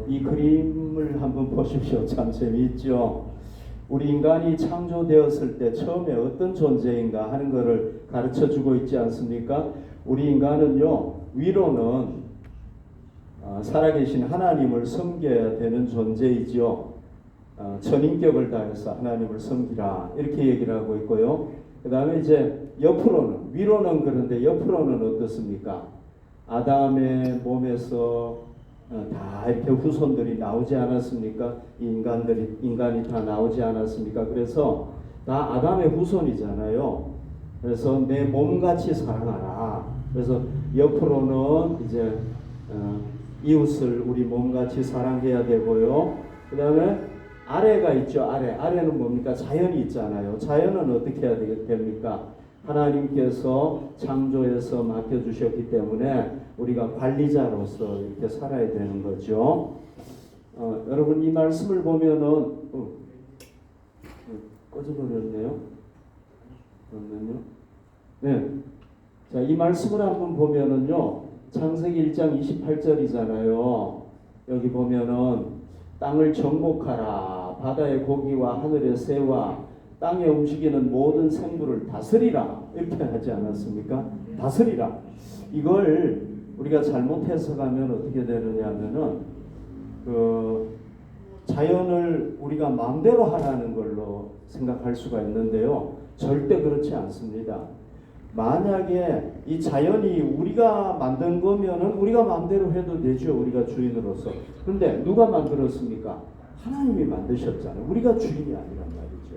이 그림을 한번 보십시오. 참 재미있죠. 우리 인간이 창조되었을 때 처음에 어떤 존재인가 하는 것을 가르쳐 주고 있지 않습니까? 우리 인간은요, 위로는 살아계신 하나님을 섬겨야 되는 존재이죠. 전인격을 다해서 하나님을 섬기라 이렇게 얘기를 하고 있고요. 그 다음에 이제 옆으로는, 위로는 그런데 옆으로는 어떻습니까? 아담의 몸에서 다 이렇게 후손들이 나오지 않았습니까? 인간이 다 나오지 않았습니까? 그래서 다 아담의 후손이잖아요. 그래서 내 몸같이 사랑하라. 그래서 옆으로는 이제 이웃을 우리 몸같이 사랑해야 되고요. 그 다음에 아래가 있죠. 아래는 뭡니까? 자연이 있잖아요. 자연은 어떻게 해야 됩니까? 하나님께서 창조해서 맡겨주셨기 때문에 우리가 관리자로서 이렇게 살아야 되는 거죠. 여러분 이 말씀을 보면은 꺼져버렸네요. 그러면요. 네. 자, 이 말씀을 한번 보면은요. 창세기 1장 28절이잖아요. 여기 보면은 땅을 정복하라. 바다의 고기와 하늘의 새와 땅에 움직이는 모든 생물을 다스리라. 이렇게 하지 않았습니까? 다스리라. 이걸 우리가 잘못 해석하면 어떻게 되느냐 하면은 자연을 우리가 마음대로 하라는 걸로 생각할 수가 있는데요. 절대 그렇지 않습니다. 만약에 이 자연이 우리가 만든 거면은 우리가 마음대로 해도 되죠. 우리가 주인으로서. 그런데 누가 만들었습니까? 하나님이 만드셨잖아요. 우리가 주인이 아니란 말이죠.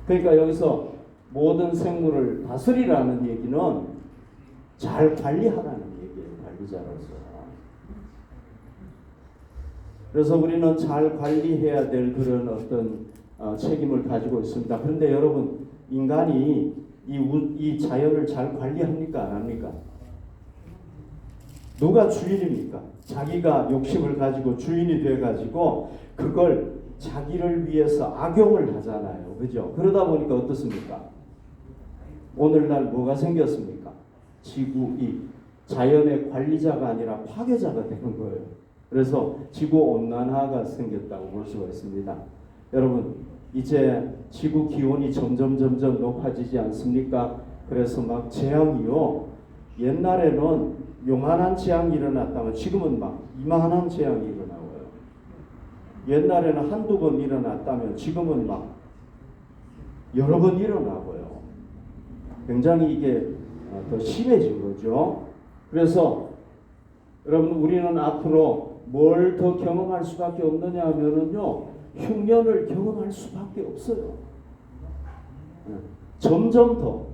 그러니까 여기서 모든 생물을 다스리라는 얘기는 잘 관리하라는 얘기예요. 관리자로서. 그래서 우리는 잘 관리해야 될 그런 어떤 책임을 가지고 있습니다. 그런데 여러분, 인간이 이 자연을 잘 관리합니까? 안 합니까? 누가 주인입니까? 자기가 욕심을 가지고 주인이 돼가지고 그걸 자기를 위해서 악용을 하잖아요. 그죠? 그러다 보니까 어떻습니까? 오늘날 뭐가 생겼습니까? 지구, 자연의 관리자가 아니라 파괴자가 되는 거예요. 그래서 지구온난화가 생겼다고 볼 수가 있습니다. 여러분, 이제 지구 기온이 점점 높아지지 않습니까? 그래서 막 재앙이요. 옛날에는 요만한 재앙이 일어났다면 지금은 막 이만한 재앙이 일어나고요. 옛날에는 한두 번 일어났다면 지금은 막 여러 번 일어나고요. 굉장히 이게 더 심해진 거죠. 그래서 여러분, 우리는 앞으로 뭘 더 경험할 수밖에 없느냐 하면은요, 흉년을 경험할 수밖에 없어요. 점점 더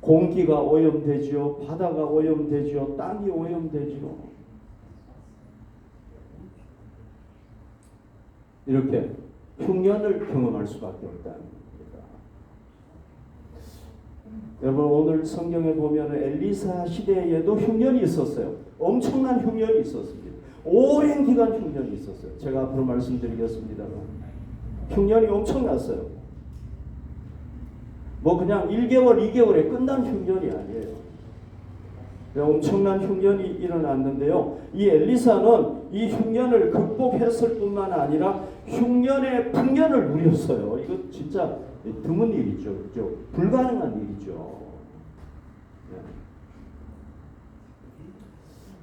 공기가 오염되죠, 바다가 오염되죠, 땅이 오염되죠. 이렇게 흉년을 경험할 수밖에 없다는 겁니다. 여러분, 오늘 성경에 보면 엘리사 시대에도 흉년이 있었어요. 엄청난 흉년이 있었습니다. 오랜 기간 흉년이 있었어요. 제가 앞으로 말씀드리겠습니다만 흉년이 엄청났어요. 뭐 그냥 1개월, 2개월에 끝난 흉년이 아니에요. 엄청난 흉년이 일어났는데요. 이 엘리사는 이 흉년을 극복했을 뿐만 아니라 흉년의 풍년을 누렸어요. 이거 진짜 드문 일이죠. 그죠? 불가능한 일이죠.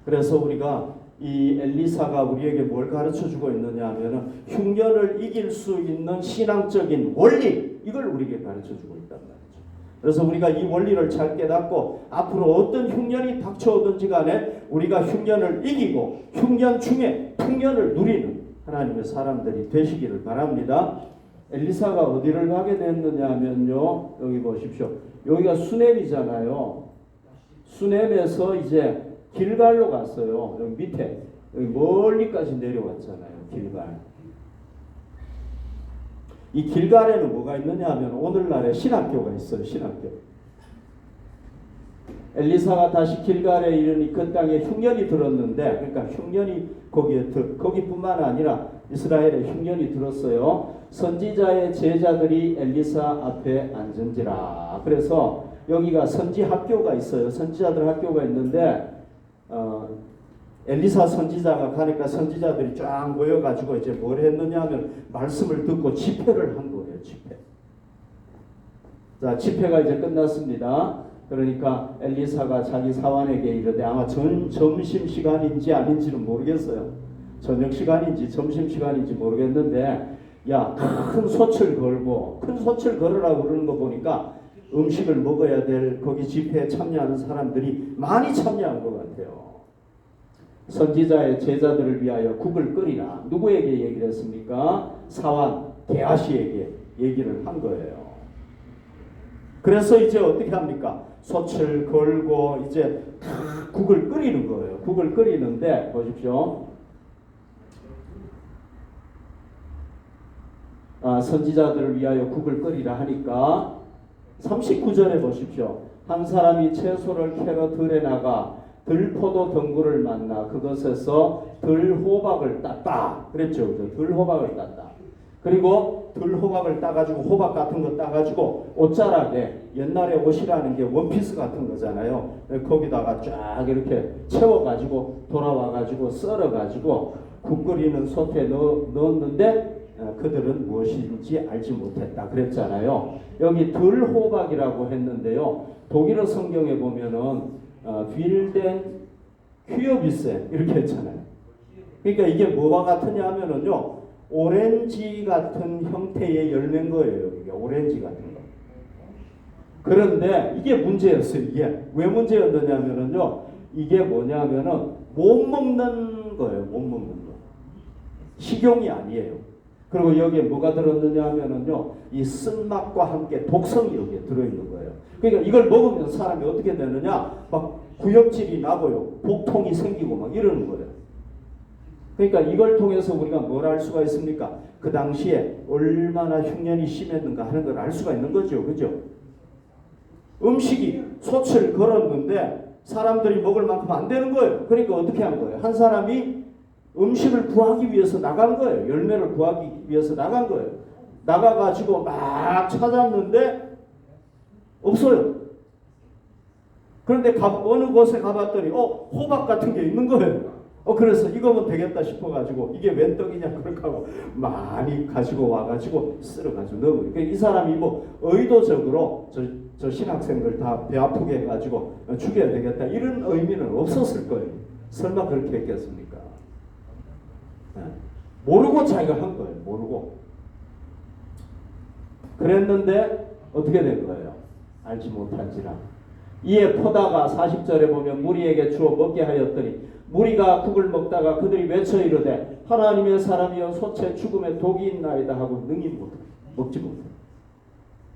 그래서 우리가 이 엘리사가 우리에게 뭘 가르쳐 주고 있느냐 하면은 흉년을 이길 수 있는 신앙적인 원리, 이걸 우리에게 가르쳐 주고 있단 말이죠. 그래서 우리가 이 원리를 잘 깨닫고 앞으로 어떤 흉년이 닥쳐오든지 간에 우리가 흉년을 이기고 흉년 중에 풍년을 누리는 하나님의 사람들이 되시기를 바랍니다. 엘리사가 어디를 가게 됐느냐 하면요, 여기 보십시오. 여기가 수넴이잖아요. 수넴에서 이제 길갈로 갔어요. 여기 밑에, 여기 멀리까지 내려왔잖아요. 길갈. 이 길갈에는 뭐가 있느냐 하면 오늘날에 신학교가 있어요. 신학교. 엘리사가 다시 길갈에 이르니 그 땅에 흉년이 들었는데, 그러니까 흉년이 거기뿐만 아니라 이스라엘에 흉년이 들었어요. 선지자의 제자들이 엘리사 앞에 앉은지라. 그래서 여기가 선지 학교가 있어요. 선지자들 학교가 있는데 엘리사 선지자가 가니까 선지자들이 쫙 모여가지고 이제 뭘 했느냐 하면 말씀을 듣고 집회를 한 거예요. 집회. 자, 집회가 이제 끝났습니다. 그러니까 엘리사가 자기 사환에게 이르되, 아마 점심시간인지 아닌지는 모르겠어요. 저녁 시간인지 점심시간인지 모르겠는데, 야, 큰 솥을 걸고, 큰 솥을 걸으라고 그러는 거 보니까 음식을 먹어야 될 거기 집회에 참여하는 사람들이 많이 참여한 것 같아요. 선지자의 제자들을 위하여 국을 끓이라. 누구에게 얘기를 했습니까? 사환 게하시에게 얘기를 한 거예요. 그래서 이제 어떻게 합니까? 솥을 걸고 이제 국을 끓이는 거예요. 국을 끓이는데 보십시오. 선지자들을 위하여 국을 끓이라 하니까 39절에 보십시오. 한 사람이 채소를 캐러 들에 나가 들포도 덩굴을 만나 그것에서 들호박을 땄다. 그랬죠. 들호박을 땄다. 그리고 들호박을 따가지고 호박 같은 거 따가지고 옷자락에, 옛날에 옷이라는 게 원피스 같은 거잖아요. 거기다가 쫙 이렇게 채워가지고 돌아와가지고 썰어가지고 국 끓이는 솥에 넣었는데 그들은 무엇인지 알지 못했다 그랬잖아요. 여기 들호박이라고 했는데요. 독일어 성경에 보면은 빌덴 퀴어비세 이렇게 했잖아요. 그러니까 이게 뭐가 같으냐 하면은요, 오렌지 같은 형태의 열매인 거예요. 이게 오렌지 같은 거. 그런데 이게 문제였어요. 이게 왜 문제였느냐면은요, 이게 뭐냐면은 못 먹는 거예요. 못 먹는 거. 식용이 아니에요. 그리고 여기에 뭐가 들었느냐 하면은요, 이 쓴맛과 함께 독성이 여기에 들어있는 거예요. 그러니까 이걸 먹으면 사람이 어떻게 되느냐, 막 구역질이 나고요, 복통이 생기고 막 이러는 거예요. 그러니까 이걸 통해서 우리가 뭘 알 수가 있습니까? 그 당시에 얼마나 흉년이 심했는가 하는 걸 알 수가 있는 거죠. 그죠? 음식이 솥을 걸었는데 사람들이 먹을 만큼 안 되는 거예요. 그러니까 어떻게 한 거예요? 한 사람이 음식을 구하기 위해서 나간 거예요. 열매를 구하기 위해서 나간 거예요. 나가가지고 막 찾았는데 없어요. 그런데 어느 곳에 가봤더니 호박 같은 게 있는 거예요. 그래서 이거면 되겠다 싶어가지고 이게 웬 떡이냐 그렇게 하고 많이 가지고 와가지고 쓸어가지고 넣어요. 그러니까 이 사람이 뭐 의도적으로 저 신학생들 다 배 아프게 해가지고 죽여야 되겠다 이런 의미는 없었을 거예요. 설마 그렇게 했겠습니까? 모르고 자기가 한 거예요. 모르고. 그랬는데 어떻게 된 거예요? 알지 못한지라. 이에 포다가 40절에 보면 무리에게 주어 먹게 하였더니 무리가 국을 먹다가 그들이 외쳐 이르되 하나님의 사람이여 솥에 죽음에 독이 있나이다 하고 능히 먹지 못해.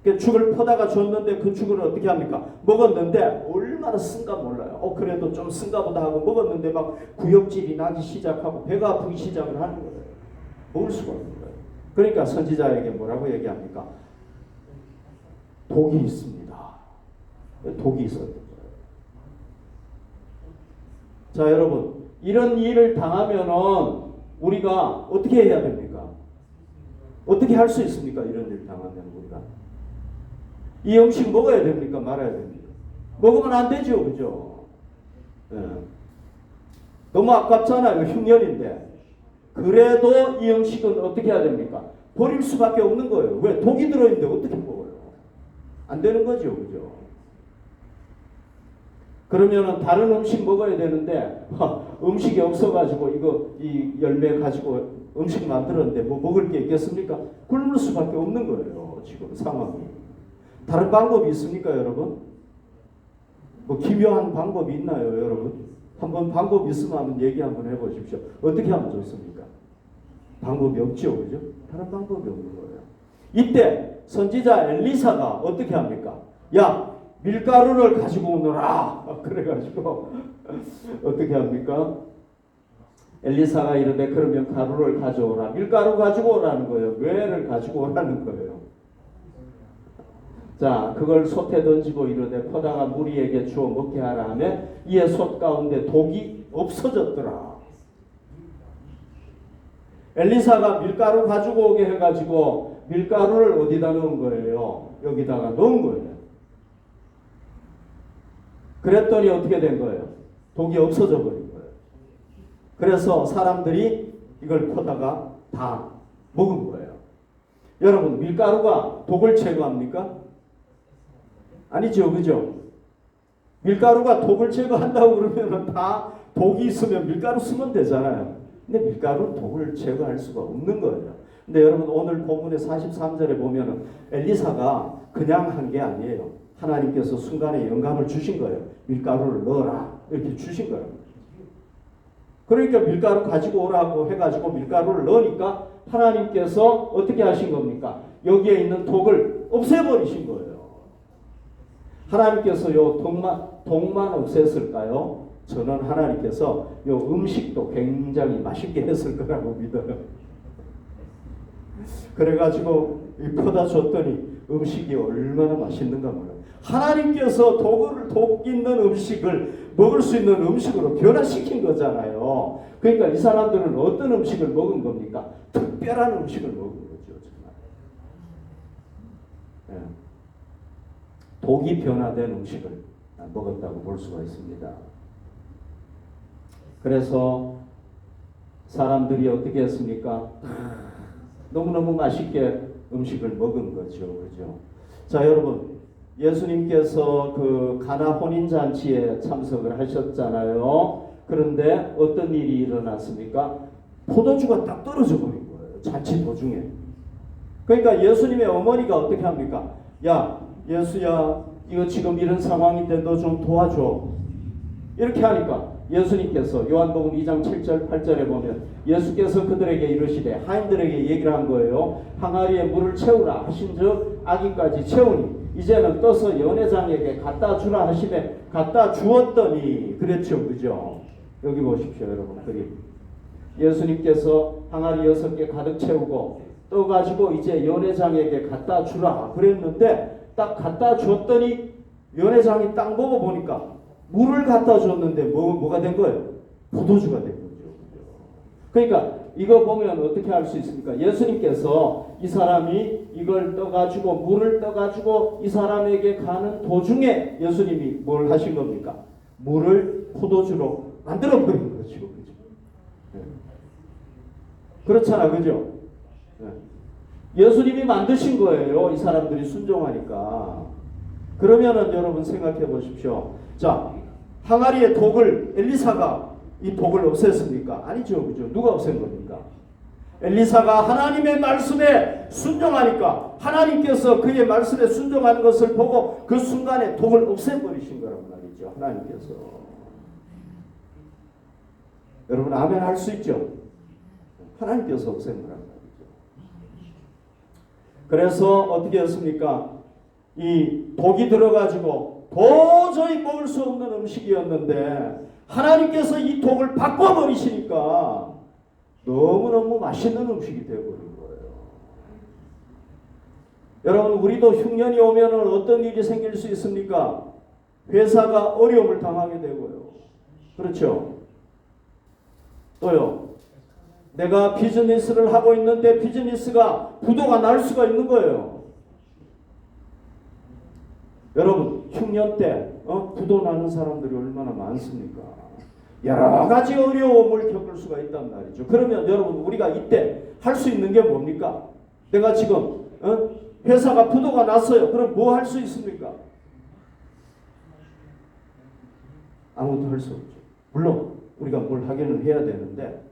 그러니까 죽을 퍼다가 줬는데 그 죽을 어떻게 합니까? 먹었는데 얼마나 쓴가 몰라요. 그래도 좀 쓴가 보다 하고 먹었는데 막 구역질이 나기 시작하고 배가 아프기 시작을 하는 거예요. 먹을 수가 없는 거예요. 그러니까 선지자에게 뭐라고 얘기합니까? 독이 있습니다. 독이 있었던 거예요. 자, 여러분, 이런 일을 당하면은 우리가 어떻게 해야 됩니까? 어떻게 할 수 있습니까? 이런 일 당하면 우리가 이 음식 먹어야 됩니까? 말아야 됩니까? 먹으면 안 되죠, 그죠? 네. 너무 아깝잖아요. 흉년인데. 그래도 이 음식은 어떻게 해야 됩니까? 버릴 수밖에 없는 거예요. 왜? 독이 들어있는데 어떻게 먹어요? 안 되는 거죠, 그죠? 그러면은 다른 음식 먹어야 되는데 음식이 없어가지고 이 열매 가지고 음식 만들었는데 뭐 먹을 게 있겠습니까? 굶을 수밖에 없는 거예요. 지금 상황이. 다른 방법이 있습니까, 여러분? 뭐 기묘한 방법이 있나요, 여러분? 한번 방법 있으면 한번 얘기 한번 해보십시오. 어떻게 하면 좋습니까? 방법이 없죠, 그죠? 다른 방법이 없는 거예요. 이때 선지자 엘리사가 어떻게 합니까? 야, 밀가루를 가지고 오너라. 그래가지고 어떻게 합니까? 엘리사가 이르되 그러면 가루를 가져오라. 밀가루 가지고 오라는 거예요. 뇌를 가지고 오라는 거예요. 자, 그걸 솥에 던지고 이르되 퍼다가 무리에게 주어 먹게 하라 하며 이에 솥 가운데 독이 없어졌더라. 엘리사가 밀가루 가지고 오게 해가지고 밀가루를 어디다 넣은 거예요? 여기다가 넣은 거예요. 그랬더니 어떻게 된 거예요? 독이 없어져 버려요. 그래서 사람들이 이걸 퍼다가 다 먹은 거예요. 여러분, 밀가루가 독을 제거합니까? 아니죠, 그죠? 밀가루가 독을 제거한다고 그러면 다 독이 있으면 밀가루 쓰면 되잖아요. 근데 밀가루는 독을 제거할 수가 없는 거예요. 근데 여러분, 오늘 본문의 43절에 보면은 엘리사가 그냥 한 게 아니에요. 하나님께서 순간에 영감을 주신 거예요. 밀가루를 넣어라, 이렇게 주신 거예요. 그러니까 밀가루 가지고 오라고 해가지고 밀가루를 넣으니까 하나님께서 어떻게 하신 겁니까? 여기에 있는 독을 없애버리신 거예요. 하나님께서 요 독만 없앴을까요? 저는 하나님께서 요 음식도 굉장히 맛있게 했을 거라고 믿어요. 그래가지고 퍼다 줬더니 음식이 얼마나 맛있는가 몰라요. 하나님께서 독 있는 음식을 먹을 수 있는 음식으로 변화시킨 거잖아요. 그러니까 이 사람들은 어떤 음식을 먹은 겁니까? 특별한 음식을 먹은 거죠. 정말. 네. 독이 변화된 음식을 먹었다고 볼 수가 있습니다. 그래서 사람들이 어떻게 했습니까? 너무너무 맛있게 음식을 먹은 거죠. 그죠? 자, 여러분, 예수님께서 그 가나 혼인잔치에 참석을 하셨잖아요. 그런데 어떤 일이 일어났습니까? 포도주가 딱 떨어져 버린 거예요. 잔치 도중에. 그러니까 예수님의 어머니가 어떻게 합니까? 야, 예수야, 이거 지금 이런 상황인데 너 좀 도와줘. 이렇게 하니까 예수님께서 요한복음 2장 7절 8절에 보면 예수께서 그들에게 이르시되, 하인들에게 얘기를 한 거예요. 항아리에 물을 채우라 하신즉 아기까지 채우니 이제는 떠서 연회장에게 갖다 주라 하시되 갖다 주었더니, 그랬죠, 그죠? 여기 보십시오, 여러분. 그림. 예수님께서 항아리 6개 가득 채우고 떠가지고 이제 연회장에게 갖다 주라 그랬는데, 딱 갖다 줬더니 연회장이 딱 먹어보니까 물을 갖다 줬는데 뭐가 된 거예요? 포도주가 된 거죠. 그러니까 이거 보면 어떻게 할 수 있습니까? 예수님께서 이 사람이 이걸 떠가지고 물을 떠가지고 이 사람에게 가는 도중에 예수님이 뭘 하신 겁니까? 물을 포도주로 만들어버린 거죠. 그죠? 네. 그렇잖아, 그죠? 네. 예수님이 만드신 거예요. 이 사람들이 순종하니까. 그러면은 여러분 생각해 보십시오. 자, 항아리의 독을 엘리사가 이 독을 없앴습니까? 아니죠, 그죠? 누가 없앤 겁니까? 엘리사가 하나님의 말씀에 순종하니까 하나님께서 그의 말씀에 순종하는 것을 보고 그 순간에 독을 없애버리신 거란 말이죠. 하나님께서. 여러분 아멘 할 수 있죠? 하나님께서 없앤 거란 말이죠. 그래서 어떻게 했습니까? 이 독이 들어가지고 도저히 먹을 수 없는 음식이었는데 하나님께서 이 독을 바꿔버리시니까 너무너무 맛있는 음식이 되어버린 거예요. 여러분, 우리도 흉년이 오면 어떤 일이 생길 수 있습니까? 회사가 어려움을 당하게 되고요. 그렇죠? 또요, 내가 비즈니스를 하고 있는데 비즈니스가 부도가 날 수가 있는 거예요. 여러분, 흉년 때 부도 나는 사람들이 얼마나 많습니까? 여러 가지 어려움을 겪을 수가 있단 말이죠. 그러면 여러분, 우리가 이때 할 수 있는 게 뭡니까? 내가 지금 회사가 부도가 났어요. 그럼 뭐 할 수 있습니까? 아무것도 할 수 없죠. 물론 우리가 뭘 하기는 해야 되는데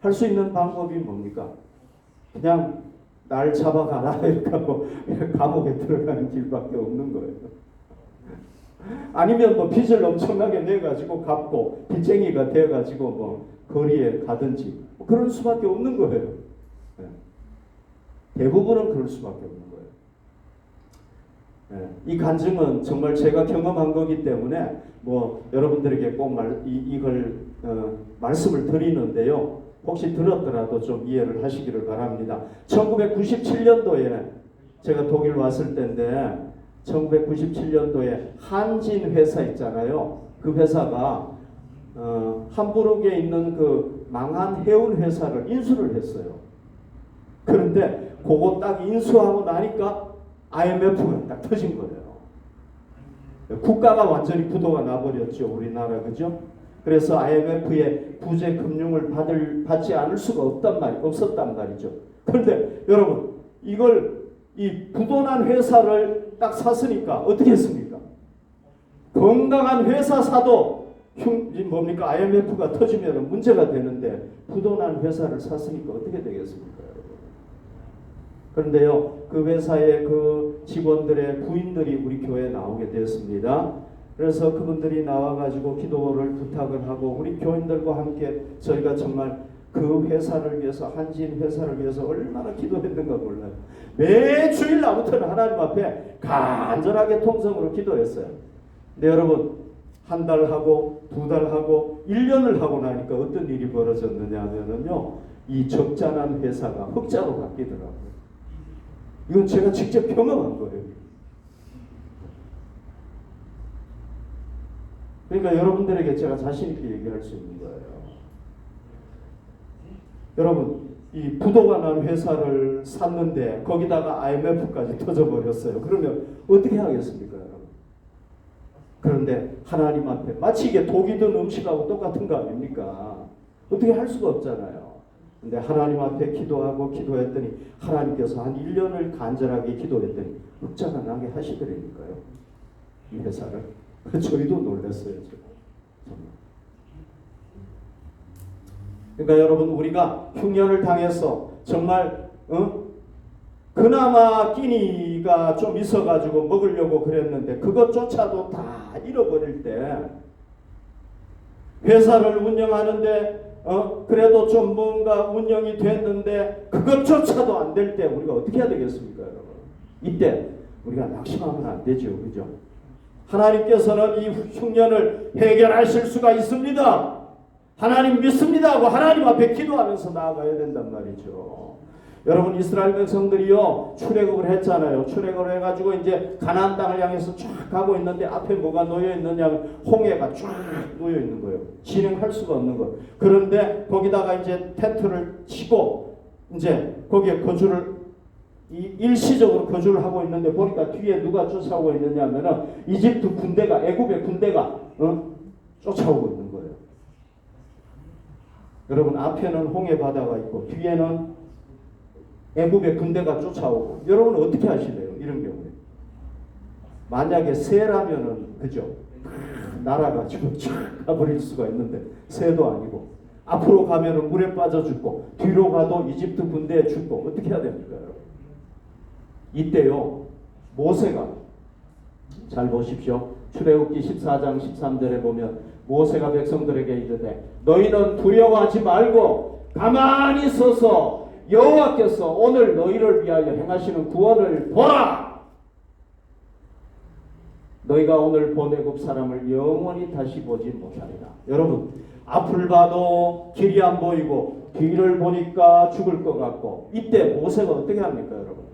할 수 있는 방법이 뭡니까? 그냥 날 잡아가라 이렇게 하고 감옥에 들어가는 길밖에 없는 거예요. 아니면 뭐 빚을 엄청나게 내가지고 갚고 빚쟁이가 돼가지고 뭐 거리에 가든지 뭐 그럴 수밖에 없는 거예요. 대부분은 그럴 수밖에 없는 거예요. 이 간증은 정말 제가 경험한 거기 때문에 뭐 여러분들에게 꼭 이걸 말씀을 드리는데요. 혹시 들었더라도 좀 이해를 하시기를 바랍니다. 1997년도에 제가 독일 왔을 때인데 1997년도에 한진 회사 있잖아요. 그 회사가 함부르크에 있는 그 망한 해운 회사를 인수를 했어요. 그런데 그거 딱 인수하고 나니까 IMF가 딱 터진 거예요. 국가가 완전히 부도가 나버렸죠. 우리나라, 그죠? 그래서 IMF의 구제 금융을 받지 않을 수가 없었단 말이죠. 그런데 여러분, 이걸 이 부도난 회사를 딱 샀으니까 어떻게 했습니까? 건강한 회사 사도 뭡니까? IMF가 터지면 문제가 되는데 부도난 회사를 샀으니까 어떻게 되겠습니까, 여러분? 그런데요, 그 회사의 그 직원들의 부인들이 우리 교회에 나오게 되었습니다. 그래서 그분들이 나와가지고 기도를 부탁을 하고 우리 교인들과 함께 저희가 정말 그 회사를 위해서, 한진 회사를 위해서 얼마나 기도했는가 몰라요. 매주일 나부터는 하나님 앞에 간절하게 통성으로 기도했어요. 근데 여러분, 한 달 하고, 두 달 하고, 1년을 하고 나니까 어떤 일이 벌어졌느냐 하면은요, 이 적자난 회사가 흑자로 바뀌더라고요. 이건 제가 직접 경험한 거예요. 그러니까 여러분들에게 제가 자신 있게 얘기할 수 있는 거예요. 여러분, 이 부도가 난 회사를 샀는데 거기다가 IMF까지 터져버렸어요. 그러면 어떻게 하겠습니까, 여러분? 그런데 하나님 앞에 마치 이게 독이 든 음식하고 똑같은 거 아닙니까? 어떻게 할 수가 없잖아요. 근데 하나님 앞에 기도하고 기도했더니 하나님께서 한 1년을 간절하게 기도했더니 흑자가 나게 하시더라니까요, 이 회사를. 저희도 놀랐어요, 정말. 그러니까 여러분, 우리가 흉년을 당해서 정말 그나마 끼니가 좀 있어가지고 먹으려고 그랬는데 그것조차도 다 잃어버릴 때, 회사를 운영하는데 그래도 좀 뭔가 운영이 됐는데 그것조차도 안 될 때 우리가 어떻게 해야 되겠습니까, 여러분? 이때 우리가 낙심하면 안 되죠, 그죠? 하나님께서는 이 흉년을 해결하실 수가 있습니다. 하나님 믿습니다 하고 하나님 앞에 기도하면서 나아가야 된단 말이죠. 여러분, 이스라엘 백성들이요, 출애굽을 했잖아요. 출애굽을 해가지고 이제 가나안 땅을 향해서 쫙 가고 있는데 앞에 뭐가 놓여 있느냐 하면 홍해가 쫙 놓여 있는 거예요. 진행할 수가 없는 거예요. 그런데 거기다가 이제 텐트를 치고 이제 거기에 거주를 일시적으로 거주를 하고 있는데 보니까 뒤에 누가 쫓아오고 있느냐 하면은 이집트 군대가, 애굽의 군대가 쫓아오고 있는 거예요. 여러분, 앞에는 홍해 바다가 있고 뒤에는 애굽의 군대가 쫓아오고, 여러분 어떻게 하실래요? 이런 경우에 만약에 새라면은 그죠? 날아가지고 쫙 가버릴 수가 있는데 새도 아니고, 앞으로 가면은 물에 빠져 죽고 뒤로 가도 이집트 군대에 죽고, 어떻게 해야 됩니까, 여러분? 이때요, 모세가, 잘 보십시오. 출애굽기 14장 13절에 보면 모세가 백성들에게 이르되 너희는 두려워하지 말고 가만히 서서 여호와께서 오늘 너희를 위하여 행하시는 구원을 보라. 너희가 오늘 본 애굽 사람을 영원히 다시 보지 못하리라. 여러분, 앞을 봐도 길이 안 보이고 뒤를 보니까 죽을 것 같고, 이때 모세가 어떻게 합니까, 여러분?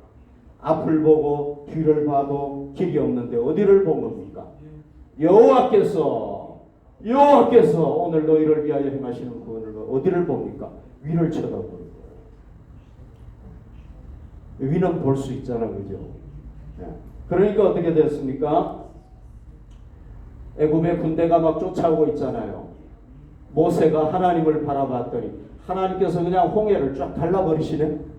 앞을 보고 뒤를 봐도 길이 없는데 어디를 본 겁니까? 여호와께서 오늘 너희를 위하여 행하시는 구원을 어디를 봅니까? 위를 쳐다보는 거예요. 위는 볼 수 있잖아, 그죠? 네. 그러니까 어떻게 됐습니까? 애굽의 군대가 막 쫓아오고 있잖아요. 모세가 하나님을 바라봤더니 하나님께서 그냥 홍해를 쫙 갈라버리시네.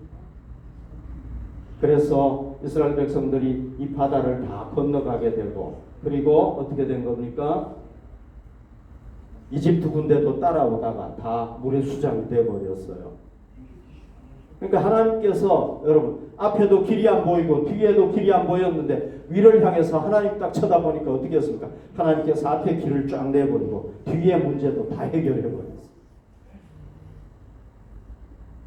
그래서 이스라엘 백성들이 이 바다를 다 건너가게 되고, 그리고 어떻게 된 겁니까? 이집트 군대도 따라오다가 다 물의 수장이 되어버렸어요. 그러니까 하나님께서, 여러분, 앞에도 길이 안 보이고 뒤에도 길이 안 보였는데 위를 향해서 하나님 딱 쳐다보니까 어떻게 했습니까? 하나님께서 앞에 길을 쫙 내버리고 뒤에 문제도 다 해결해버렸어요.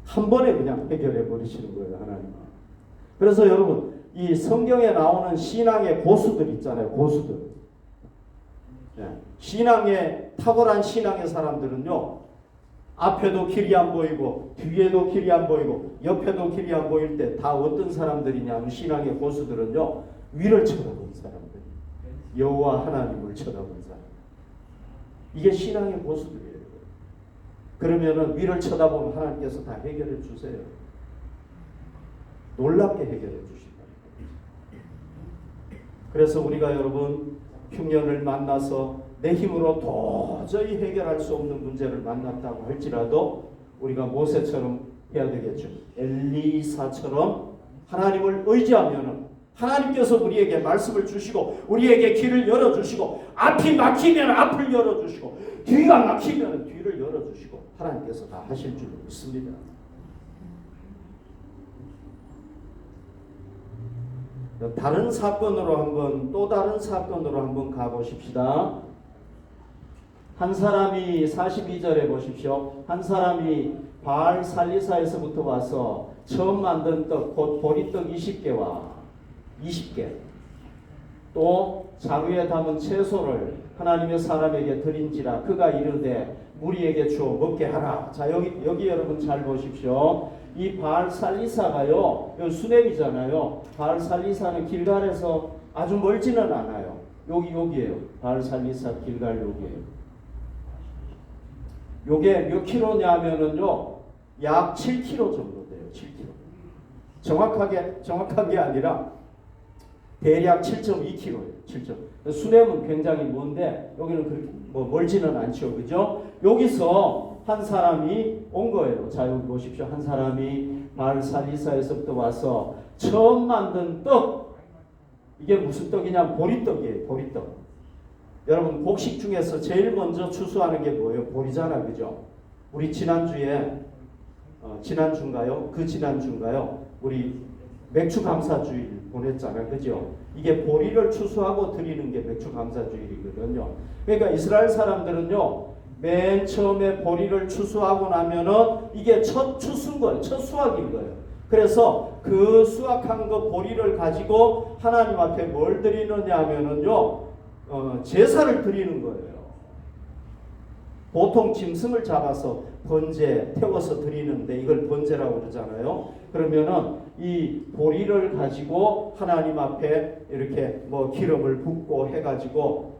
한 번에 그냥 해결해버리시는 거예요, 하나님은. 그래서 여러분, 이 성경에 나오는 신앙의 고수들 있잖아요, 고수들. 신앙의, 탁월한 신앙의 사람들은요, 앞에도 길이 안 보이고 뒤에도 길이 안 보이고 옆에도 길이 안 보일 때 다 어떤 사람들이냐면, 신앙의 고수들은요, 위를 쳐다본 사람들, 여호와 하나님을 쳐다본 사람. 이게 신앙의 고수들이에요. 그러면은 위를 쳐다보면 하나님께서 다 해결해 주세요. 놀랍게 해결해 주신다. 그래서 우리가 여러분, 흉년을 만나서 내 힘으로 도저히 해결할 수 없는 문제를 만났다고 할지라도 우리가 모세처럼 해야 되겠죠. 엘리사처럼 하나님을 의지하면은 하나님께서 우리에게 말씀을 주시고 우리에게 길을 열어주시고 앞이 막히면 앞을 열어주시고 뒤가 막히면 뒤를 열어주시고 하나님께서 다 하실 줄 믿습니다. 다른 사건으로 또 다른 사건으로 한번 가보십시다. 한 사람이 42절에 보십시오. 한 사람이 바알 살리사에서부터 와서 처음 만든 떡 곧 보리떡 20개 또 자루에 담은 채소를 하나님의 사람에게 드린지라 그가 이르되 무리에게 주어 먹게 하라. 자 여기 여러분 잘 보십시오. 이 바알 살리사가요 수넴이잖아요. 바알 살리사는 길갈에서 아주 멀지는 않아요. 여기에요. 바알 살리사 길갈 여기에요. 요게 몇 킬로냐면은요 약 7km 정도 돼요. 7km. 정확하게 아니라 대략 7.2km예요. 7점. 수냄은 굉장히 먼데 여기는 그렇게 멀지는 않죠. 그죠? 여기서 한 사람이 온 거예요. 자 여기 보십시오. 한 사람이 바알 살리사에서부터 와서 처음 만든 떡. 이게 무슨 떡이냐? 보리떡이에요. 보리떡. 여러분 곡식 중에서 제일 먼저 추수하는 게 뭐예요? 보리잖아. 그죠? 우리 지난주인가요? 그 지난주인가요? 우리 맥주 감사주일 보냈잖아요. 그죠? 이게 보리를 추수하고 드리는 게 맥주 감사주일이거든요. 그러니까 이스라엘 사람들은요. 맨 처음에 보리를 추수하고 나면은 이게 첫 추수인 거예요. 첫 수확인 거예요. 그래서 그 수확한 거 보리를 가지고 하나님 앞에 뭘 드리느냐 하면은요. 제사를 드리는 거예요. 보통 짐승을 잡아서 번제 태워서 드리는데 이걸 번제라고 그러잖아요. 그러면은 이 보리를 가지고 하나님 앞에 이렇게 기름을 붓고 해가지고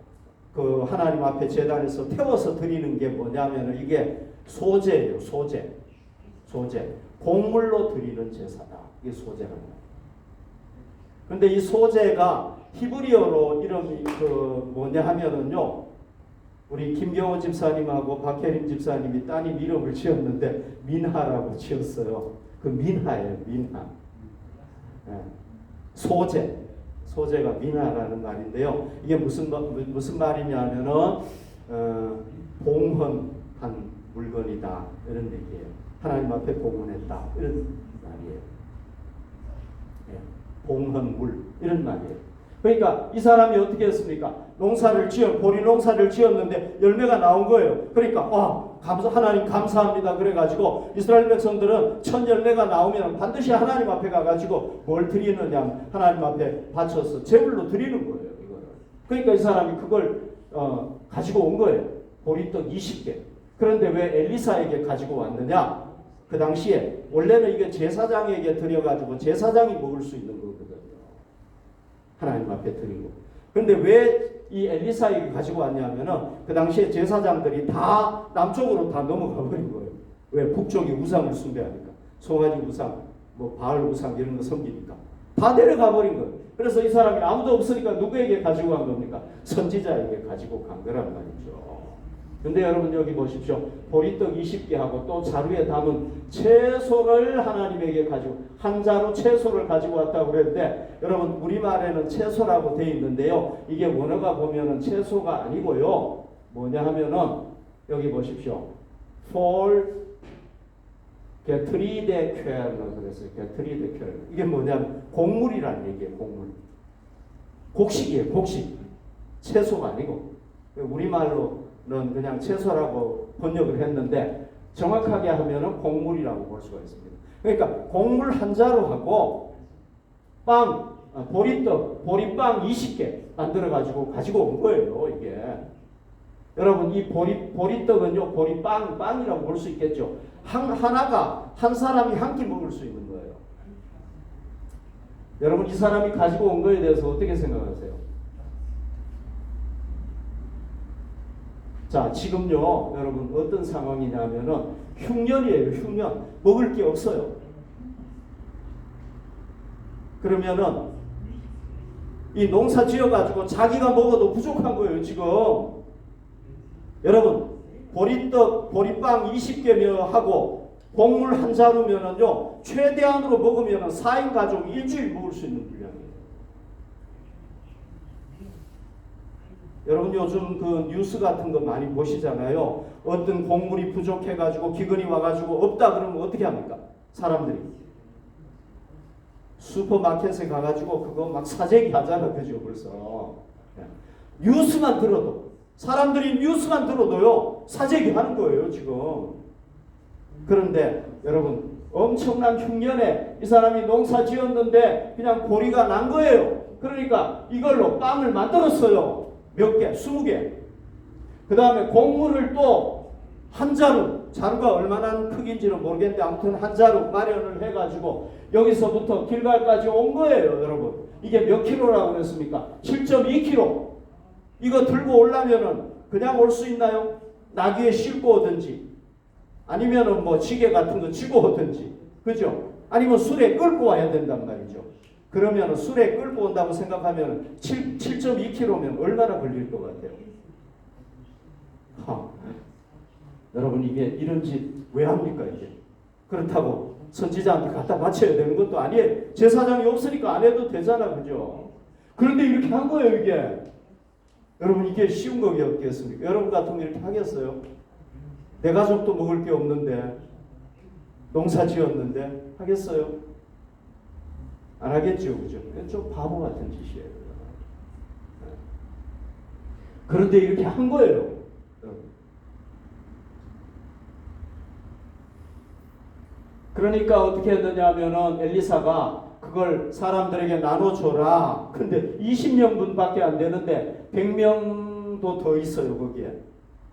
그 하나님 앞에 제단에서 태워서 드리는 게 뭐냐면은 이게 소제예요. 소제. 곡물로 드리는 제사다. 이게 소제라는 거예요. 근데 이 소제가 히브리어로 이름이 뭐냐 하면은요. 우리 김경호 집사님하고 박혜림 집사님이 따님 이름을 지었는데 민하라고 지었어요. 그 민하예요. 민하. 네. 소제가 민하라는 말인데요. 이게 무슨 말이냐면은 봉헌한 물건이다 이런 얘기예요. 하나님 앞에 봉헌했다 이런 말이에요. 네. 봉헌물 이런 말이에요. 그러니까 이 사람이 어떻게 했습니까? 보리 농사를 지었는데 열매가 나온 거예요. 그러니까 하나님 감사합니다. 그래가지고 이스라엘 백성들은 첫 열매가 나오면 반드시 하나님 앞에 가가지고 뭘 드리느냐 하나님 앞에 바쳐서 제물로 드리는 거예요. 이거를. 그러니까 이 사람이 그걸 가지고 온 거예요. 보리떡 20개. 그런데 왜 엘리사에게 가지고 왔느냐? 그 당시에 원래는 이게 제사장에게 드려가지고 제사장이 먹을 수 있는 거거든요. 하나님 앞에 드리고. 그런데 왜 이 엘리사에게 가지고 왔냐면은 그 당시에 제사장들이 다 남쪽으로 다 넘어가 버린 거예요. 왜? 북쪽이 우상을 숭배하니까. 송아지 우상, 바알 우상 이런 거 섬기니까. 다 내려가 버린 거예요. 그래서 이 사람이 아무도 없으니까 누구에게 가지고 간 겁니까? 선지자에게 가지고 간 거란 말이죠. 근데 여러분 여기 보십시오. 보리떡 20개 하고 또 자루에 담은 채소를 하나님에게 가지고 한 자루 채소를 가지고 왔다고 그랬는데 여러분 우리말에는 채소라고 되어 있는데요. 이게 원어가 보면은 채소가 아니고요. 뭐냐 하면은 여기 보십시오. For 게트리데 퀘르라고 그랬어요. 게트리데 퀘르. 이게 뭐냐면 곡물이라는 얘기예요. 곡물. 곡식이에요. 곡식. 채소가 아니고 우리말로 는 그냥 채소라고 번역을 했는데 정확하게 하면은 곡물이라고 볼 수가 있습니다. 그러니까 곡물 한 자루하고 보리빵 20개 만들어가지고 가지고 온 거예요. 이게 여러분 이 보리떡은요 빵이라고 볼 수 있겠죠. 하나가 한 사람이 한 끼 먹을 수 있는 거예요. 여러분 이 사람이 가지고 온 거에 대해서 어떻게 생각하세요? 자, 지금요, 여러분, 어떤 상황이냐면은, 흉년이에요, 흉년. 먹을 게 없어요. 그러면은, 이 농사 지어가지고 자기가 먹어도 부족한 거예요 지금. 여러분 보리떡 보리빵 20개며 하고 곡물 한 자루면은요 최대한으로 먹으면은 4인 가족 일주일 먹을 수 있는 분량이에요. 여러분 요즘 그 뉴스 같은 거 많이 보시잖아요. 어떤 곡물이 부족해가지고 기근이 와가지고 없다 그러면 어떻게 합니까? 사람들이 슈퍼마켓에 가가지고 그거 막 사재기 하잖아, 그죠? 벌써 뉴스만 들어도 사람들이 뉴스만 들어도요 사재기 하는 거예요 지금. 그런데 여러분 엄청난 흉년에 이 사람이 농사 지었는데 그냥 고리가 난 거예요. 그러니까 이걸로 빵을 만들었어요. 몇 개? 20개. 그 다음에 곡물을 또 한 자루가 얼마나 크긴지는 모르겠는데 아무튼 한 자루 마련을 해가지고 여기서부터 길갈까지 온 거예요 여러분. 이게 몇 킬로라고 그랬습니까? 7.2kg. 이거 들고 오려면은 그냥 올 수 있나요? 나귀에 싣고 오든지 아니면은 뭐 지게 같은 거 쥐고 오든지, 그죠? 아니면 수레 끌고 와야 된단 말이죠. 그러면 수레 끌고 온다고 생각하면 7.2kg면 얼마나 걸릴 것 같아요? 여러분 이게 이런 짓 왜 합니까 이게? 그렇다고 선지자한테 갖다 바쳐야 되는 것도 아니에요. 제사장이 없으니까 안 해도 되잖아, 그죠? 그런데 이렇게 한 거예요 이게. 여러분 이게 쉬운 거겠습니까? 여러분 같으면 이렇게 하겠어요? 내 가족도 먹을 게 없는데 농사 지었는데 하겠어요? 안 하겠죠, 그죠? 좀 바보 같은 짓이에요. 그런데 이렇게 한 거예요. 그러니까 어떻게 했느냐 하면은 엘리사가 그걸 사람들에게 나눠줘라. 근데 20명분밖에 안 되는데 100명도 더 있어요 거기에.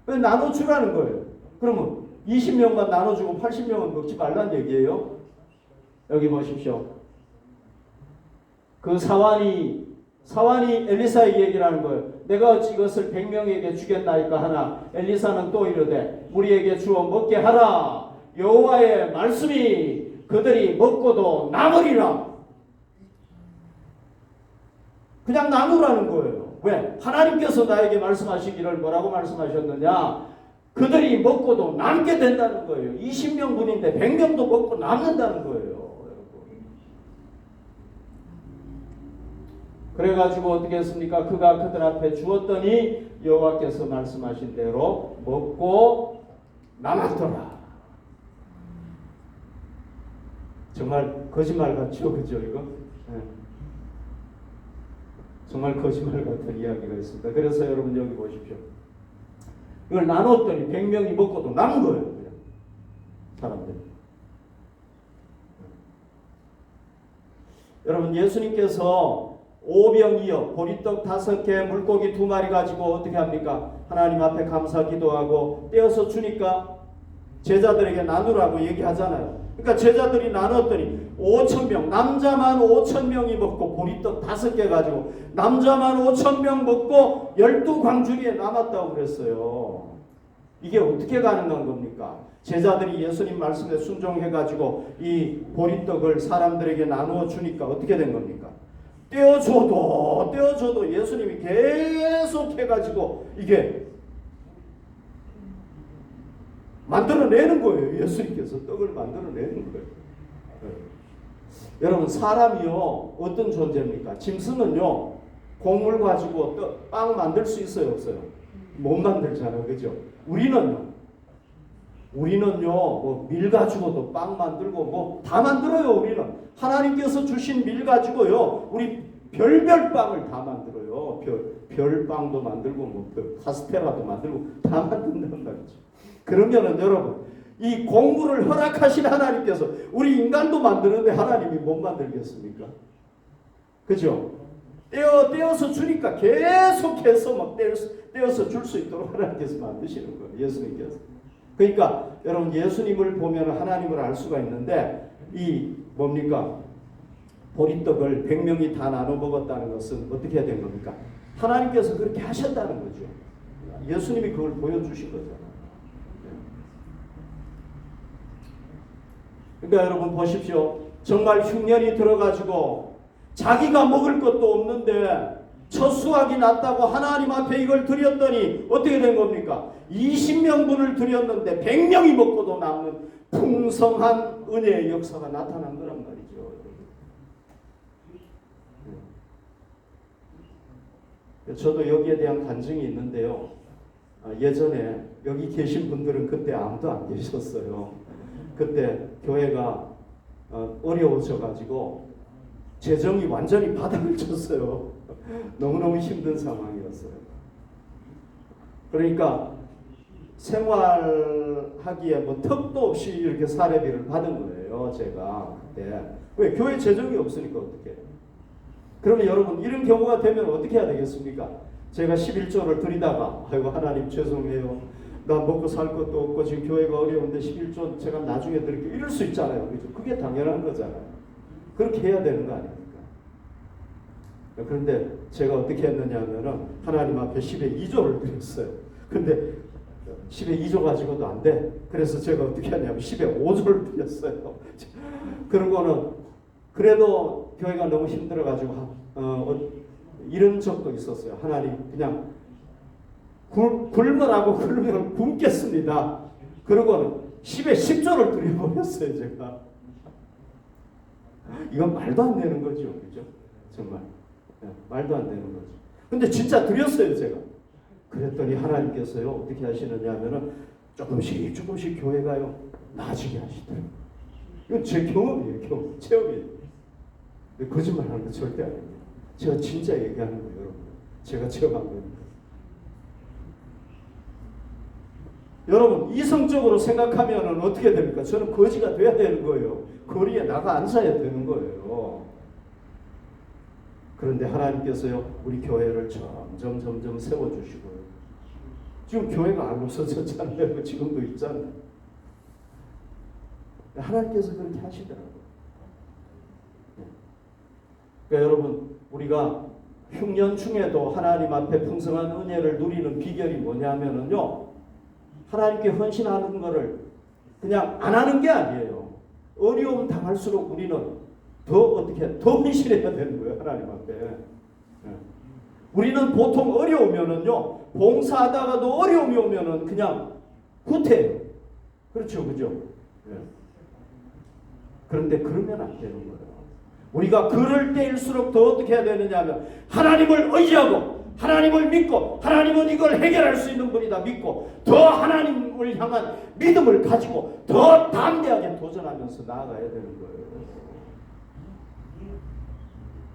왜 나눠주라는 거예요? 그러면 20명만 나눠주고 80명은 먹지 말란 얘기예요. 여기 보십시오. 그 사환이 엘리사에게 얘기를 하는 거예요. 내가 어찌 이것을 100명에게 주겠나이까 하나 엘리사는 또 이르되 우리에게 주어 먹게 하라. 여호와의 말씀이 그들이 먹고도 남으리라. 그냥 나누라는 거예요. 왜? 하나님께서 나에게 말씀하시기를 뭐라고 말씀하셨느냐? 그들이 먹고도 남게 된다는 거예요. 20명분인데 100명도 먹고 남는다는 거예요. 그래가지고 어떻게 했습니까? 그가 그들 앞에 주었더니 여호와께서 말씀하신 대로 먹고 남았더라. 정말 거짓말 같죠, 그죠 이거? 네. 정말 거짓말 같은 이야기가 있습니다. 그래서 여러분 여기 보십시오. 이걸 나눴더니 100명이 먹고도 남은 거예요, 그냥 사람들. 여러분 예수님께서 오병이어 보리떡 5개 물고기 2마리 가지고 어떻게 합니까? 하나님 앞에 감사 기도하고 떼어서 주니까 제자들에게 나누라고 얘기하잖아요. 그러니까 제자들이 나눴더니 5,000명, 남자만 5,000명이 먹고 보리떡 5개 가지고 남자만 5,000명 먹고 12광주리에 남았다고 그랬어요. 이게 어떻게 가능한 겁니까? 제자들이 예수님 말씀에 순종해가지고 이 보리떡을 사람들에게 나누어 주니까 어떻게 된 겁니까? 떼어줘도 예수님이 계속 해가지고 이게 만들어내는 거예요. 예수님께서 떡을 만들어내는 거예요. 여러분 사람이요 어떤 존재입니까? 짐승은요 곡물 가지고 빵 만들 수 있어요 없어요? 못 만들잖아요, 그죠? 우리는요 뭐 밀 가지고도 빵 만들고 뭐 다 만들어요. 우리는 하나님께서 주신 밀 가지고요 우리 별별 빵을 다 만들어요. 별빵도 만들고 뭐 카스테라도 만들고 다 만든단 말이죠. 그러면은 여러분 이 곡물을 허락하신 하나님께서 우리 인간도 만드는데 하나님이 못 만들겠습니까? 그죠? 떼어서 주니까 계속해서 막 떼어서 줄 수 있도록 하나님께서 만드시는 거예요. 예수님께서. 그러니까 여러분 예수님을 보면 하나님을 알 수가 있는데 이 뭡니까? 보리떡을 100명이 다 나눠 먹었다는 것은 어떻게 된 겁니까? 하나님께서 그렇게 하셨다는 거죠. 예수님이 그걸 보여주신 거잖아요. 그러니까 여러분 보십시오. 정말 흉년이 들어가지고 자기가 먹을 것도 없는데 첫 수확이 났다고 하나님 앞에 이걸 드렸더니 어떻게 된 겁니까? 20명분을 드렸는데 100명이 먹고도 남는 풍성한 은혜의 역사가 나타난 거란 말이죠. 저도 여기에 대한 간증이 있는데요. 예전에 여기 계신 분들은 그때 아무도 안 계셨어요. 그때 교회가 어려워져가지고 재정이 완전히 바닥을 쳤어요. 너무너무 힘든 상황이었어요. 그러니까 생활하기에 뭐 턱도 없이 이렇게 사례비를 받은 거예요. 제가 그때. 왜? 교회 재정이 없으니까 어떻게 해요? 그러면 여러분 이런 경우가 되면 어떻게 해야 되겠습니까? 제가 11조를 드리다가 아이고 하나님 죄송해요. 나 먹고 살 것도 없고 지금 교회가 어려운데 11조 제가 나중에 드릴게요. 이럴 수 있잖아요. 그죠? 그게 당연한 거잖아요. 그렇게 해야 되는 거 아닙니까? 그런데 제가 어떻게 했느냐 하면은 하나님 앞에 10의 2조를 드렸어요. 근데 10의 2조 가지고도 안 돼. 그래서 제가 어떻게 하냐면 10의 5조를 드렸어요. 그런 거는 그래도 교회가 너무 힘들어가지고 이런 적도 있었어요. 하나님 그냥 굶으라고 굶으면 굶겠습니다. 그러고는 10의 10조를 드려버렸어요. 제가. 이건 말도 안 되는 거죠. 그죠? 정말. 말도 안 되는 거죠. 근데 진짜 드렸어요. 제가. 그랬더니 하나님께서요 어떻게 하시느냐 하면은 조금씩 교회가요 나아지게 하시더라고요. 이건 제 경험이에요. 체험이에요. 거짓말하는 거 절대 아닙니다. 제가 진짜 얘기하는 거예요. 여러분. 제가 체험한 겁니다. 여러분 이성적으로 생각하면 어떻게 됩니까? 저는 거지가 돼야 되는 거예요. 거리에 나가 앉아야 되는 거예요. 그런데 하나님께서요 우리 교회를 점점 세워주시고요. 지금 교회가 안 없어졌잖아요. 지금도 있잖아요. 하나님께서 그렇게 하시더라고요. 그러니까 여러분 우리가 흉년 중에도 하나님 앞에 풍성한 은혜를 누리는 비결이 뭐냐면요. 하나님께 헌신하는 거를 그냥 안 하는 게 아니에요. 어려움 당할수록 우리는 더 헌신해야 되는 거예요. 하나님 앞에. 우리는 보통 어려우면은요, 봉사하다가도 어려움이 오면은 그냥 후퇴해요. 그렇죠, 그죠? 그런데 그러면 안 되는 거예요. 우리가 그럴 때일수록 더 어떻게 해야 되느냐 하면 하나님을 의지하고 하나님을 믿고 하나님은 이걸 해결할 수 있는 분이다 믿고 더 하나님을 향한 믿음을 가지고 더 담대하게 도전하면서 나아가야 되는 거예요.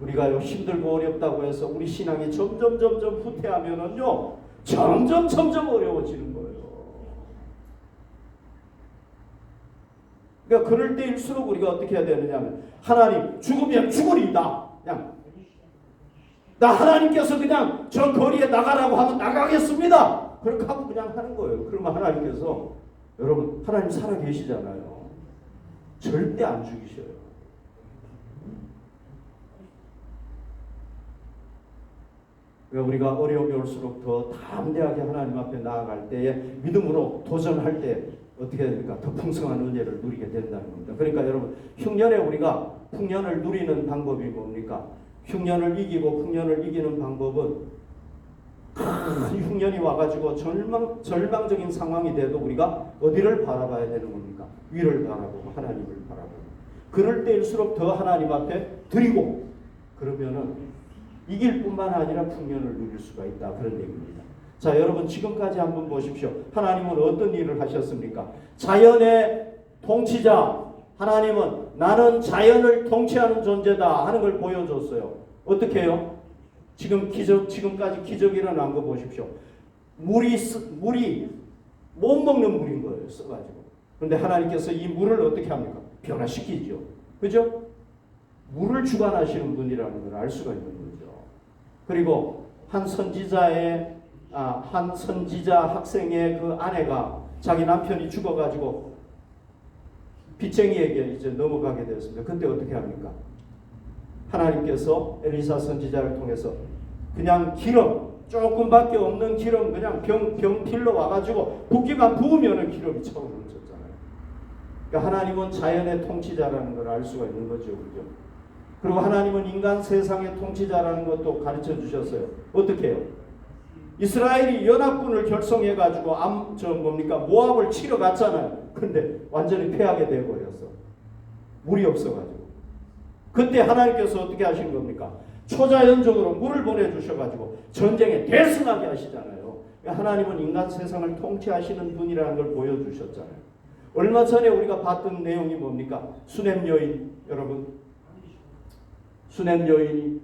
우리가요 힘들고 어렵다고 해서 우리 신앙이 점점 후퇴하면은요 점점 어려워지는 거예요. 그러니까 그럴 때일수록 우리가 어떻게 해야 되느냐면 하나님 죽으면 죽으리이다. 그냥 나 하나님께서 그냥 저 거리에 나가라고 하면 나가겠습니다. 그렇게 하고 그냥 하는 거예요. 그러면 하나님께서 여러분 하나님 살아 계시잖아요. 절대 안 죽이셔요. 그러니까 우리가 어려움이 올수록 더 담대하게 하나님 앞에 나아갈 때에 믿음으로 도전할 때 어떻게 됩니까? 더 풍성한 은혜를 누리게 된다는 겁니다. 그러니까 여러분 흉년에 우리가 풍년을 누리는 방법이 뭡니까? 흉년을 이기고 풍년을 이기는 방법은 큰 흉년이 와가지고 절망적인 상황이 돼도 우리가 어디를 바라봐야 되는 겁니까? 위를 바라보고 하나님을 바라보고 그럴 때일수록 더 하나님 앞에 드리고 그러면은 이길 뿐만 아니라 풍년을 누릴 수가 있다. 그런 얘기입니다. 자, 여러분 지금까지 한번 보십시오. 하나님은 어떤 일을 하셨습니까? 자연의 통치자 하나님은 나는 자연을 통치하는 존재다 하는 걸 보여줬어요. 어떻게 해요? 지금까지 기적 일어난 거 보십시오. 물이 못 먹는 물인 거예요. 써가지고. 그런데 하나님께서 이 물을 어떻게 합니까? 변화시키죠. 그죠? 물을 주관하시는 분이라는 걸 알 수가 있는 거죠. 그리고 한 선지자 학생의 그 아내가 자기 남편이 죽어가지고 빚쟁이에게 이제 넘어가게 되었습니다. 그때 어떻게 합니까? 하나님께서 엘리사 선지자를 통해서 그냥 기름 조금밖에 없는 기름 그냥 병필로 와가지고 붓기만 부으면은 기름이 차오르잖아요. 그러니까 하나님은 자연의 통치자라는 걸 알 수가 있는 거죠, 그죠? 그리고 하나님은 인간 세상의 통치자라는 것도 가르쳐 주셨어요. 어떻게 해요? 이스라엘이 연합군을 결성해 가지고 모압을 치러 갔잖아요. 근데 완전히 패하게 돼 버렸어. 물이 없어 가지고. 그때 하나님께서 어떻게 하신 겁니까? 초자연적으로 물을 보내 주셔 가지고 전쟁에 대승하게 하시잖아요. 하나님은 인간 세상을 통치하시는 분이라는 걸 보여 주셨잖아요. 얼마 전에 우리가 봤던 내용이 뭡니까? 수냄 여인, 여러분. 수냄 여인이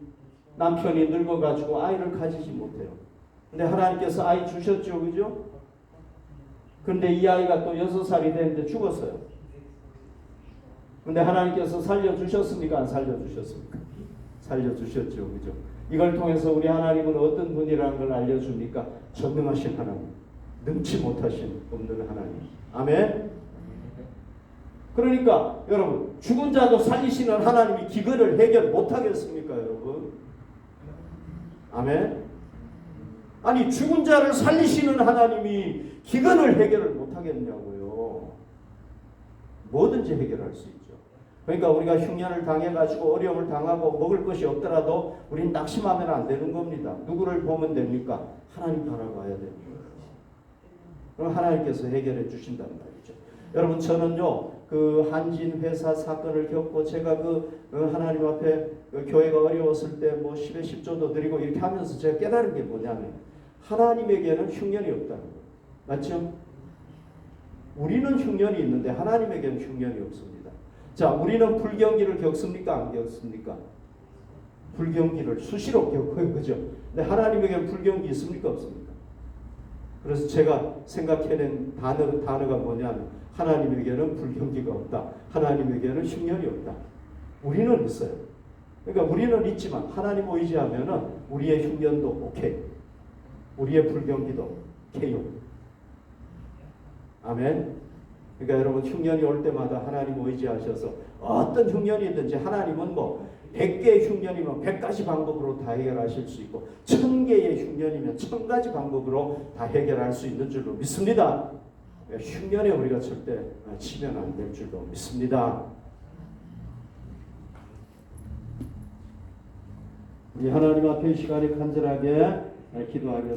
남편이 늙어 가지고 아이를 가지지 못해요. 근데 하나님께서 아이 주셨죠, 그죠? 근데 이 아이가 또 6살이 됐는데 죽었어요. 근데 하나님께서 살려주셨습니까? 안 살려주셨습니까? 살려주셨죠, 그죠? 이걸 통해서 우리 하나님은 어떤 분이라는 걸 알려줍니까? 전능하신 하나님, 능치 못하신 없는 하나님. 아멘? 그러니까 여러분, 죽은 자도 살리시는 하나님이 기근을 해결 못하겠습니까, 여러분? 아멘? 아니, 죽은 자를 살리시는 하나님이 기근을 해결을 못하겠냐고요. 뭐든지 해결할 수 있죠. 그러니까 우리가 흉년을 당해가지고 어려움을 당하고 먹을 것이 없더라도 우린 낙심하면 안 되는 겁니다. 누구를 보면 됩니까? 하나님 바라봐야 됩니다. 그럼 하나님께서 해결해 주신단 말이죠. 여러분, 저는요, 그 한진 회사 사건을 겪고 제가 하나님 앞에 교회가 어려웠을 때 뭐 10에 10조도 드리고 이렇게 하면서 제가 깨달은 게 뭐냐면 하나님에게는 흉년이 없다는 거예요. 맞죠? 우리는 흉년이 있는데 하나님에게는 흉년이 없습니다. 자, 우리는 불경기를 겪습니까? 안 겪습니까? 불경기를 수시로 겪어요. 그죠? 근데 하나님에게는 불경기 있습니까? 없습니까? 그래서 제가 생각해낸 단어가 뭐냐면 하나님에게는 불경기가 없다. 하나님에게는 흉년이 없다. 우리는 있어요. 그러니까 우리는 있지만 하나님 의지하면은 우리의 흉년도 오케이. 우리의 불경기도 케요. 아멘. 그러니까 여러분, 흉년이 올 때마다 하나님 의지하셔서 어떤 흉년이든지 하나님은 100개의 흉년이면 100가지 방법으로 다 해결하실 수 있고 1000개의 흉년이면 1000가지 방법으로 다 해결할 수 있는 줄로 믿습니다. 흉년에 우리가 절대 치면 안 될 줄로 믿습니다. 우리 하나님 앞에 이 시간에 간절하게 기도하겠습니다.